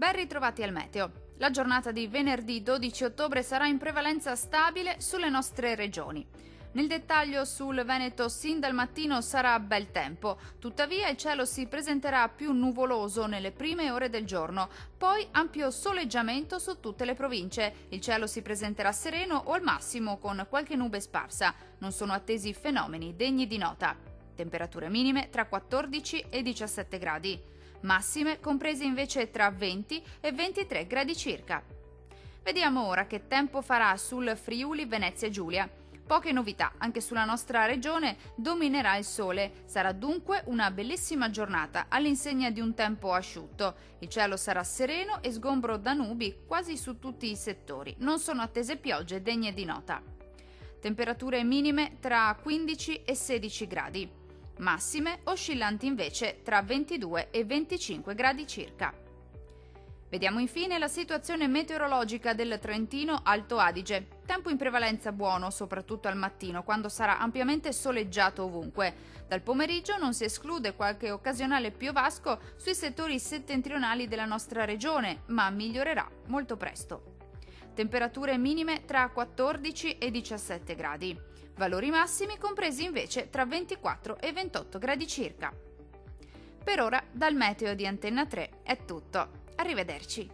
Ben ritrovati al meteo. La giornata di venerdì 12 ottobre sarà in prevalenza stabile sulle nostre regioni. Nel dettaglio sul Veneto sin dal mattino sarà bel tempo, tuttavia il cielo si presenterà più nuvoloso nelle prime ore del giorno, poi ampio soleggiamento su tutte le province. Il cielo si presenterà sereno o al massimo con qualche nube sparsa. Non sono attesi fenomeni degni di nota. Temperature minime tra 14 e 17 gradi. Massime comprese invece tra 20 e 23 gradi circa. Vediamo ora che tempo farà sul Friuli Venezia Giulia. Poche novità, anche sulla nostra regione dominerà il sole. Sarà dunque una bellissima giornata all'insegna di un tempo asciutto. Il cielo sarà sereno e sgombro da nubi quasi su tutti i settori. Non sono attese piogge degne di nota. Temperature minime tra 15 e 16 gradi. Massime oscillanti invece tra 22 e 25 gradi circa. Vediamo infine la situazione meteorologica del Trentino Alto Adige. Tempo in prevalenza buono, soprattutto al mattino, quando sarà ampiamente soleggiato ovunque. Dal pomeriggio non si esclude qualche occasionale piovasco sui settori settentrionali della nostra regione, ma migliorerà molto presto. Temperature minime tra 14 e 17 gradi. Valori massimi compresi invece tra 24 e 28 gradi circa. Per ora dal meteo di Antenna 3 è tutto. Arrivederci.